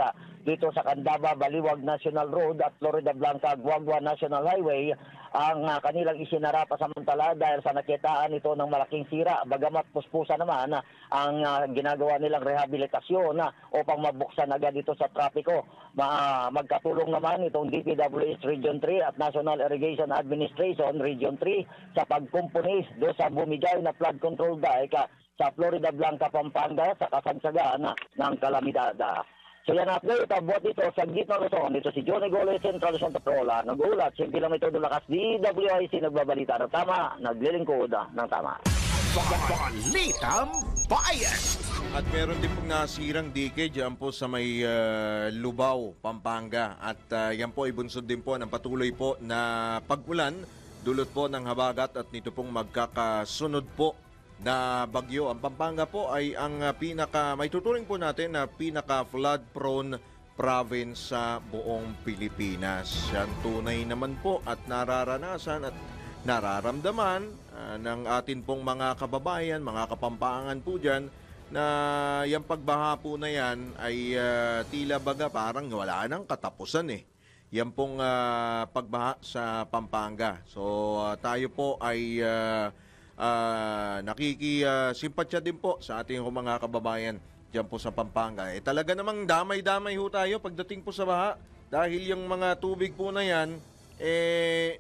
dito sa Candaba, Baliwag National Road at Florida Blanca, Guagua National Highway ang kanilang isinara pasamantala dahil sa nakitaan ito ng malaking sira. Bagamat puspusa naman ang ginagawa nilang rehabilitasyon upang mabuksan agad ito sa trapiko. Magkatulong naman itong DPWH Region 3 at National Irrigation Administration Region 3 sa pagkumpunis do sa bumigay na flood control dike sa Florida Blanca, Pampanga sa kasagsagaan ng kalamidad. So yan update, buhat ito sa gitna Luzon. Ito si Johnny Gole, Central Luzon Patrola. Nag-ulat, simple lang ito lakas DWIC, nagbabalita ng tama, naglilingkod ng tama. Balitang Bayan. At meron din pong nasirang dike dyan po sa may Lubao, Pampanga. At yan po ay bunsod din po ng patuloy po na pag-ulan, dulot po ng habagat at nito pong magkakasunod po na bagyo. Ang Pampanga po ay ang may tuturing po natin na pinaka-flood-prone province sa buong Pilipinas. Yan tunay naman po at nararanasan at nararamdaman ng atin pong mga kababayan, mga kapampangan po dyan, na yung pagbaha po na yan ay tila baga parang wala nang katapusan eh. Yan pong pagbaha sa Pampanga. So tayo po ay nakikisimpatya din po sa ating mga kababayan dyan po sa Pampanga. Talaga namang damay-damay ho tayo pagdating po sa baha dahil yung mga tubig po na yan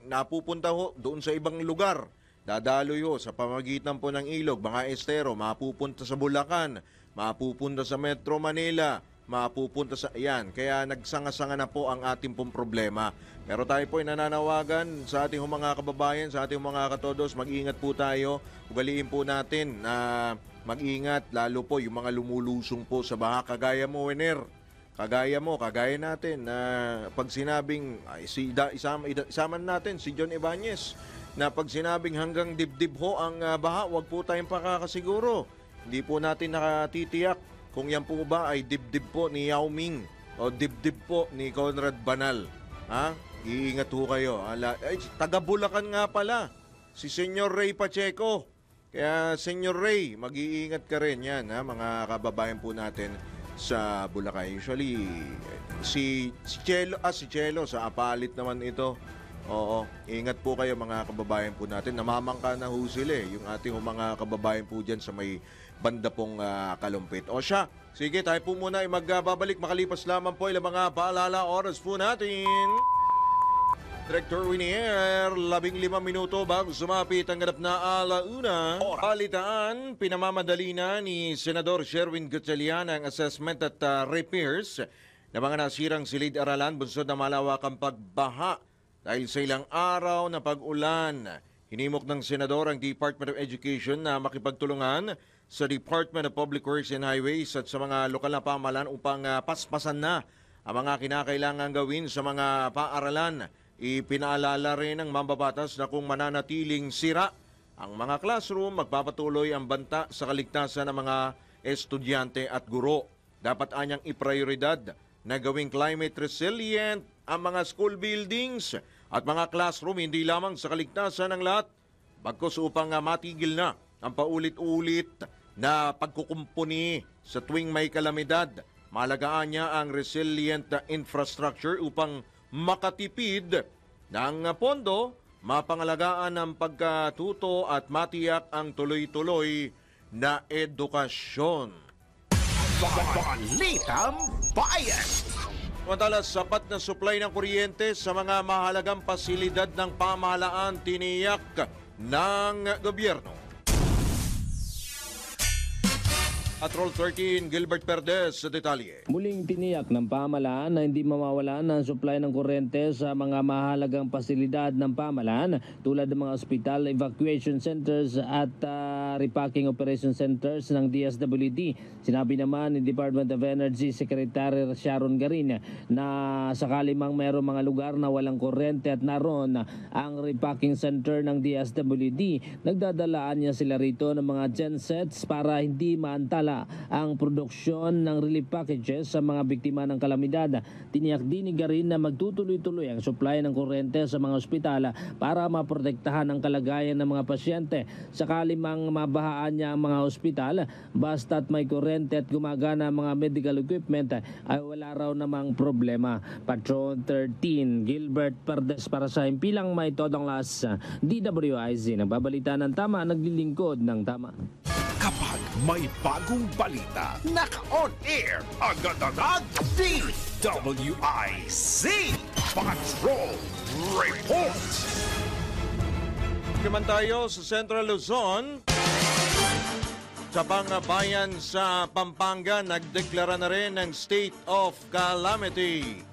napupunta ho doon sa ibang lugar. Dadaloy ho sa pamagitan po ng ilog, mga estero, mapupunta sa Bulacan, mapupunta sa Metro Manila, mapupunta sa iyan. Kaya nagsanga-sanga na po ang ating pong problema. Pero tayo po ay nananawagan sa ating mga kababayan, sa ating mga katodos, mag-ingat po tayo. Ugaliin po natin na mag-ingat, lalo po yung mga lumulusong po sa baha. Kagaya mo, Wener. Kagaya natin na pag sinabing, isaman natin si John Ibanez, na pag sinabing hanggang dibdib ho ang baha, wag po tayong pakakasiguro. Hindi po natin nakatitiyak kung yan po ba ay dibdib po ni Yao Ming o dibdib po ni Conrad Banal. Iingat ho kayo. Taga Bulacan nga pala, si Senyor Ray Pacheco. Kaya Senyor Ray, mag-iingat ka rin yan, mga kababayan po natin sa Bulacan. Usually, si Chelo sa Apalit naman ito. Oo, ingat po kayo mga kababayan po natin. Namamangka na ho sila yung ating mga kababayan po dyan sa may banda pong Kalumpit. O siya, sige tayo po muna ay magbabalik makalipas lamang po ilang mga paalala oras po natin. Director Winier, 15 minuto bago sumapit ang ganap na alauna. Balitaan, pinamamadali na ni Senador Sherwin Gatchalian ang assessment at repairs na mga nasirang silid-aralan bunsod na malawakang pagbaha dahil sa ilang araw na pag-ulan. Hinimok ng Senador ang Department of Education na makipagtulungan sa Department of Public Works and Highways at sa mga lokal na pamahalaan upang paspasan na ang mga kinakailangan gawin sa mga paaralan. Ipinaalala rin ng mambabatas na kung mananatiling sira ang mga classroom, magpapatuloy ang banta sa kaligtasan ng mga estudyante at guro. Dapat anyang iprioridad na gawing climate resilient ang mga school buildings at mga classroom hindi lamang sa kaligtasan ng lahat, bagkus upang matigil na ang paulit-ulit na pagkukumpuni sa tuwing may kalamidad. Malagaan niya ang resilient infrastructure upang makatipid ng pondo, mapangalagaan ang pagkatuto at matiyak ang tuloy-tuloy na edukasyon. Balitang Bayan! Samantala, sapat na supply ng kuryente sa mga mahalagang pasilidad ng pamahalaan tiniyak ng gobyerno. At Roll 13, Gilbert Perdes sa detalye. Muling tiniyak ng pamahalaan na hindi mawawalan ng supply ng kuryente sa mga mahalagang pasilidad ng pamahalaan tulad ng mga ospital, evacuation centers at repacking operation centers ng DSWD. Sinabi naman ni Department of Energy Secretary Sharon Garin na sakali mang mayroong mga lugar na walang kuryente at naroon ang repacking center ng DSWD, nagdadalaan niya sila rito ng mga gensets para hindi maantala ang produksyon ng relief packages sa mga biktima ng kalamidad. Tiniyak din ni Garin na magtutuloy-tuloy ang supply ng kuryente sa mga ospital para maprotektahan ang kalagayan ng mga pasyente. Sakali mang mabahaan niya ang mga ospital, basta't may kuryente at gumagana ang mga medical equipment, ay wala raw namang problema. Patron 13, Gilbert Perdes para sa Himpilang May Todong Las, DWIZ. Nagbabalita ng tama, naglilingkod ng tama. Kapag may bagong balita, naka-on air, agad-agad, DWIZ Patrol Report! Naman tayo sa Central Luzon. Sa bayan sa Pampanga, nagdeklara na rin ng state of calamity.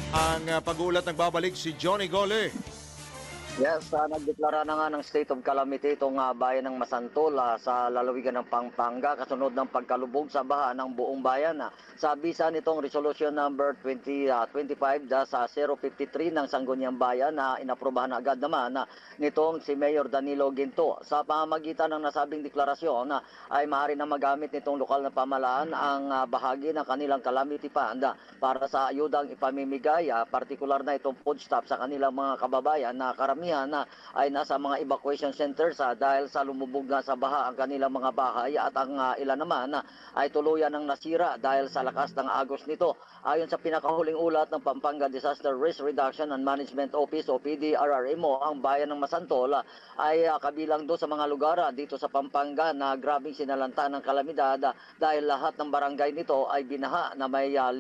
Ang pag-ulat nagbabalik si Johnny Gole. Yes, nagdeklara na nga ng state of calamity itong bayan ng Masantol sa lalawigan ng Pampanga kasunod ng pagkalubog sa baha ng buong bayan. Sa bisa nitong resolution number 2025 sa 053 ng Sangguniang Bayan na inaprubahan agad naman nitong si Mayor Danilo Ginto. Sa pamamagitan ng nasabing deklarasyon ay maaari na magamit nitong lokal na pamahalaan ang bahagi ng kanilang calamity fund para sa ayudang ipamimigay, partikular na itong foodstuff sa kanilang mga kababayan na karamihan ay nasa mga evacuation centers dahil sa lumubog na sa baha ang kanilang mga bahay at ang ilan naman ay tuluyan ng nasira dahil sa lakas ng agos nito. Ayon sa pinakahuling ulat ng Pampanga Disaster Risk Reduction and Management Office o PDRRMO, ang bayan ng Masantol ay kabilang do sa mga lugar dito sa Pampanga na grabing sinalanta ng kalamidad dahil lahat ng barangay nito ay binaha na may 5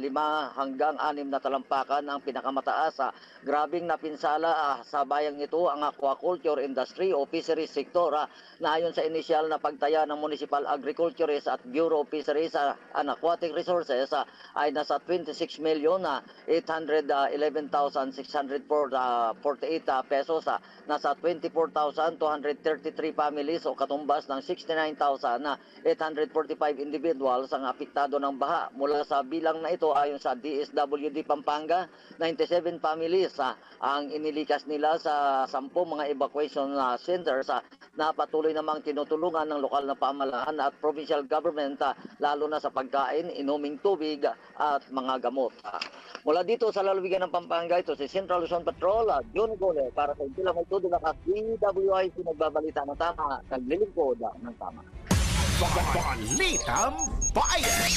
hanggang 6 na talampakan ang pinakamataas. Grabing napinsala sa bayang ito ang aquaculture industry o fisheries sector na ayon sa inisyal na pagtaya ng Municipal Agriculturist at Bureau of Fisheries and Aquatic Resources ay nasa 26,811,648 pesos. Nasa 24,233 families o katumbas ng 69,845 individuals ang apektado ng baha. Mula sa bilang na ito ayon sa DSWD Pampanga, 97 families ang inilikas nila sa 10 mga evacuation centers na patuloy namang tinutulungan ng lokal na pamahalaan at provincial government lalo na sa pagkain, inuming tubig at mga gamot. Mula dito sa lalawigan ng Pampanga, ito si Central Luzon Patrol, Johnny Gole para sa Himpilang May Todong Las, DWIZ nagbabalita ng tama, naglilingkod ng tama. Balitang Bayan!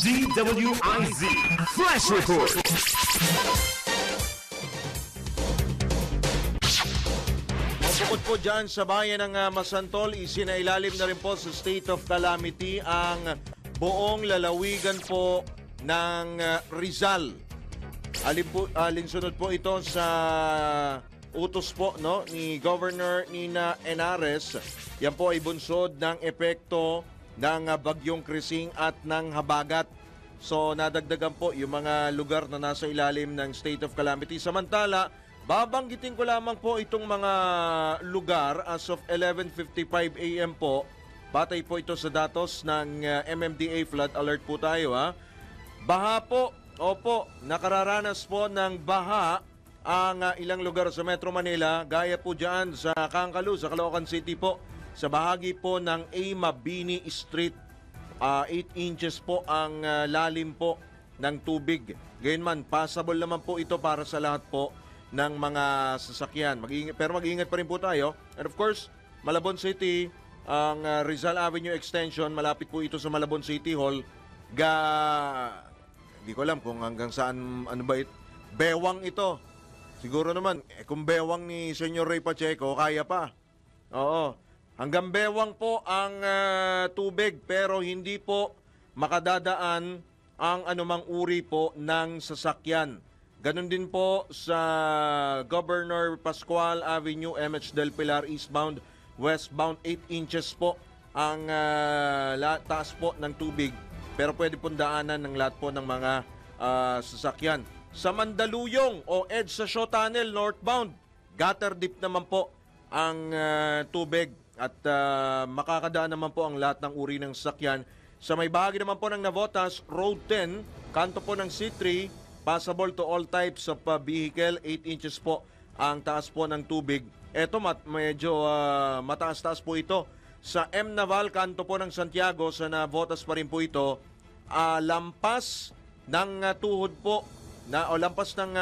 DWIZ Flash Report! Bukod po dyan sa bayan ng Masantol, isinailalim na rin po sa state of calamity ang buong lalawigan po ng Rizal. Alinsunod po ito sa utos po ni Governor Nina Henares. Yan po ay bunsod ng epekto ng bagyong Krising at ng habagat. So nadagdagan po yung mga lugar na nasa ilalim ng state of calamity. Samantala, babanggitin ko lamang po itong mga lugar as of 11:55 a.m. po. Batay po ito sa datos ng MMDA flood alert po tayo Baha po. Opo, nakararanas po ng baha ang ilang lugar sa Metro Manila, gaya po dyan sa Kangkalu, sa Caloocan City po, sa bahagi po ng A. Mabini Street. 8 inches po ang lalim po ng tubig. Gayunman, passable naman po ito para sa lahat po ng mga sasakyan. Pero mag-iingat pa rin po tayo. And of course, Malabon City, ang Rizal Avenue Extension, malapit po ito sa Malabon City Hall. Hindi ko alam kung hanggang saan, bewang ito. Siguro naman, kung bewang ni Senyor Ray Pacheco, kaya pa. Oo. Hanggang bewang po ang tubig, pero hindi po makadadaan ang anumang uri po ng sasakyan. Ganon din po sa Governor Pascual Avenue, MH Del Pilar eastbound, westbound, 8 inches po ang taas po ng tubig. Pero pwede pong daanan ng lahat po ng mga sasakyan. Sa Mandaluyong o EDSA Shaw Tunnel northbound, gutter deep naman po ang tubig at makakadaan naman po ang lahat ng uri ng sasakyan. Sa may bahagi naman po ng Navotas, Road 10, kanto po ng C3, passable to all types of vehicle, 8 inches po ang taas po ng tubig. Eto medyo mataas-taas po ito. Sa M. Naval, kanto po ng Santiago, sa Navotas pa rin po ito, lampas ng tuhod po, lampas ng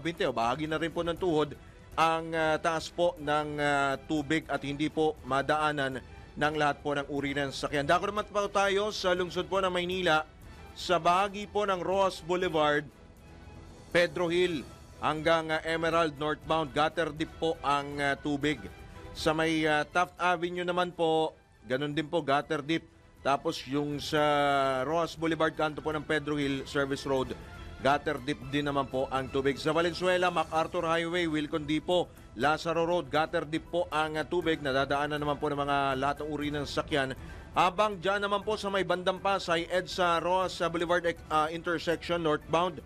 binte, bahagi na rin po ng tuhod, ang taas po ng tubig at hindi po madaanan ng lahat po ng uri ng sasakyan. Dako naman po tayo sa lungsod po ng Maynila, sa bahagi po ng Rojas Boulevard, Pedro Hill hanggang Emerald northbound, gutter deep po ang tubig. Sa may Taft Avenue naman po, ganun din po, gutter deep. Tapos yung sa Rojas Boulevard, kanto po ng Pedro Hill Service Road, gutter deep din naman po ang tubig. Sa Valenzuela, MacArthur Highway, Wilcon Depot, Lazaro Road, gutter deep po ang tubig. Nadadaanan naman po ng mga lahat ng uri ng sasakyan. Habang dyan naman po sa may bandang Pasay, EDSA Rojas Boulevard intersection northbound,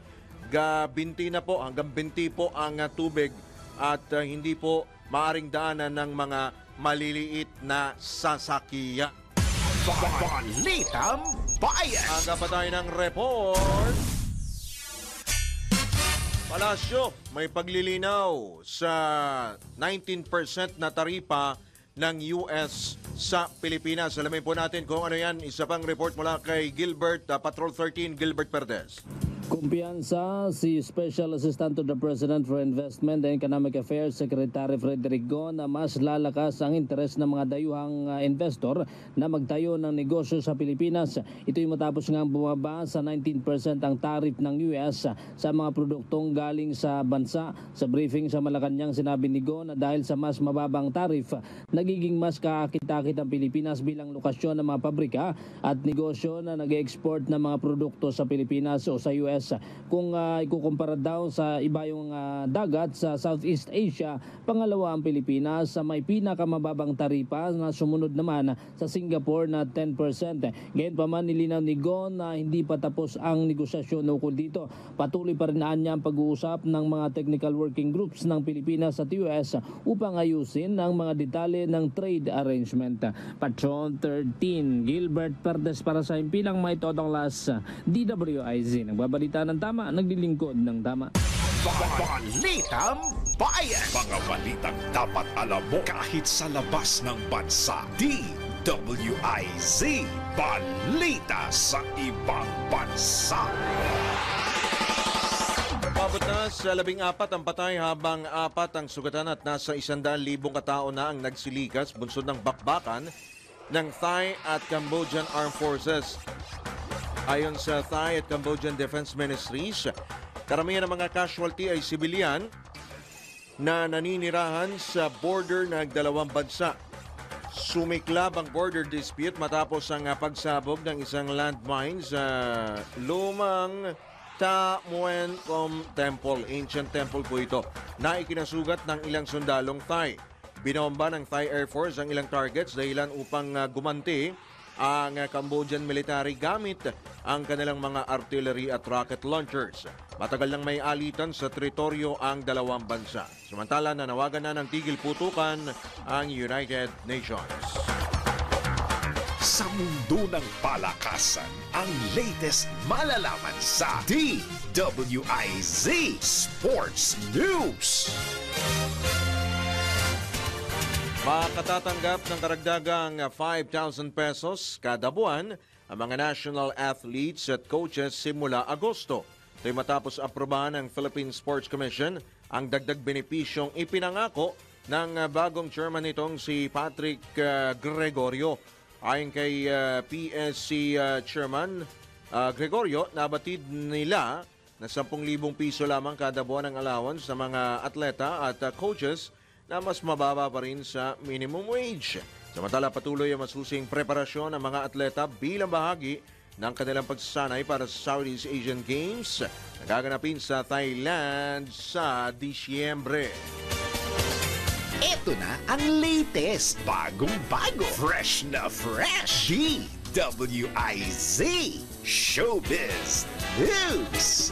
binti na po, hanggang binti po ang tubig at hindi po maaring daanan ng mga maliliit na sasakyan. Balitang Bayan! Aga pa tayo ng report. Palasyo, may paglilinaw sa 19% na taripa ng US sa Pilipinas. Alamin po natin kung ano yan. Isa pang report mula kay Gilbert, Patrol 13, Gilbert Perdes. Kumpiyansa si Special Assistant to the President for Investment and Economic Affairs Secretary Frederick Go na mas lalakas ang interes ng mga dayuhang investor na magtayo ng negosyo sa Pilipinas. Ito'y matapos nga bumaba sa 19% ang tarif ng US sa mga produktong galing sa bansa. Sa briefing sa Malacanang, sinabi ni Go na dahil sa mas mababang tarif, nagiging mas kakita-kit ang Pilipinas bilang lokasyon ng mga pabrika at negosyo na nag-export ng mga produkto sa Pilipinas o sa US. Kung ikukumpara daw sa iba yung dagat sa Southeast Asia, pangalawa ang Pilipinas sa may pinakamababang taripa na sumunod naman sa Singapore na 10%. Ngayon pa man nilinaw ni Go na hindi pa tapos ang negosasyon ukol dito. Patuloy pa rin niya ang pag-uusap ng mga technical working groups ng Pilipinas at US upang ayusin ang mga detalye ng trade arrangement. Patron 13, Gilbert Perdes para sa impilang may todong las DWIZ. Nagbabalita ng tama, naglilingkod ng tama. Balitang Bayan! Mga balitang dapat alam mo kahit sa labas ng bansa. DWIZ, balita sa ibang bansa. Pabot na sa 14 ang patay habang 4 ang sugatan at nasa 100,000 katao na ang nagsilikas bunsod ng bakbakan ng Thai at Cambodian Armed Forces. Ayon sa Thai at Cambodian Defense Ministries, karamihan ng mga casualty ay sibilyan na naninirahan sa border ng dalawang bansa. Sumiklab ang border dispute matapos ang pagsabog ng isang landmine sa lumang Ta Muen Kom Temple, ancient temple po ito, na ikinasugat ng ilang sundalong Thai. Binomba ng Thai Air Force ang ilang targets dahilan upang gumanti ang Cambodian military gamit ang kanilang mga artillery at rocket launchers. Matagal nang may alitan sa teritoryo ang dalawang bansa. Samantala, nanawagan na ng tigil putukan ang United Nations. Sa mundo ng palakasan, ang latest malalaman sa DWIZ Sports News. Makatatanggap ng karagdagang 5,000 pesos kada buwan ang mga national athletes at coaches simula Agosto. Ito'y matapos aprobahan ng Philippine Sports Commission ang dagdag benepisyong ipinangako ng bagong chairman nitong si Patrick Gregorio. Ayon kay PSC Chairman Gregorio, nabatid nila na 10,000 piso lamang kada buwan ang allowance sa mga atleta at coaches na mas mababa pa rin sa minimum wage. Samantala, patuloy ang masusing preparasyon ng mga atleta bilang bahagi ng kanilang pagsasanay para sa Southeast Asian Games na gaganapin sa Thailand sa Disyembre. Ito na ang latest, bagong-bago, fresh na fresh, DWIZ Showbiz News.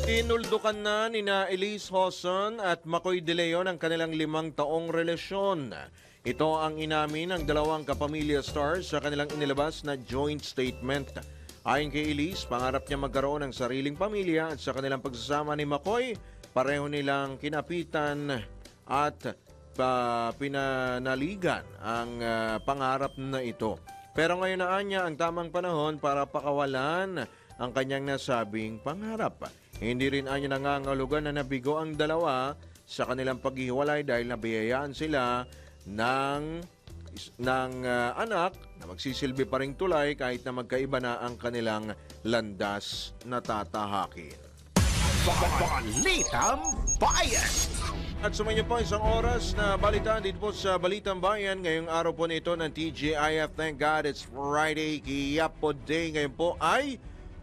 Inuldukan na nina Elise Hoson at Makoy De Leon ang kanilang 5 taong relasyon. Ito ang inamin ng dalawang kapamilya stars sa kanilang inilabas na joint statement. Ayon kay Elise, pangarap niya magkaroon ng sariling pamilya at sa kanilang pagsasama ni Makoy, pareho nilang kinapitan at pinanaligan ang pangarap na ito. Pero ngayon na niya ang tamang panahon para pakawalan ang kanyang nasabing pangarap. Hindi rin anya nangangahulugan na nabigo ang dalawa sa kanilang paghihiwalay dahil nabiyayaan sila ng anak na magsisilbi pa ring tulay kahit na magkaiba na ang kanilang landas na tatahakin. Balitang Bayan. At sumainyo po isang oras na balitaan dito po sa Balitang Bayan. Ngayong araw po nito ng TGIF. Thank God it's Friday, Quiapo Day. Ngayon po ay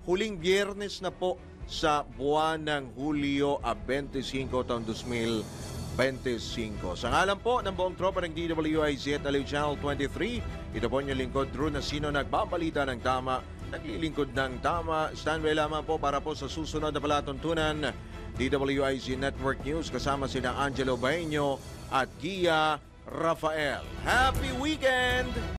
huling biyernes na po sa buwan ng Hulyo 25 taong 2025. Sa ngalan po ng buong tropa ng DWIZ at Aliw Channel 23, ito po niyo lingkod Drew na sino nagbabalita ng tama, naglilingkod ng tama. Standby lamang po para po sa susunod na palatuntunan. DWIZ Network News kasama sina Angelo Baeño at Gia Rafael. Happy weekend!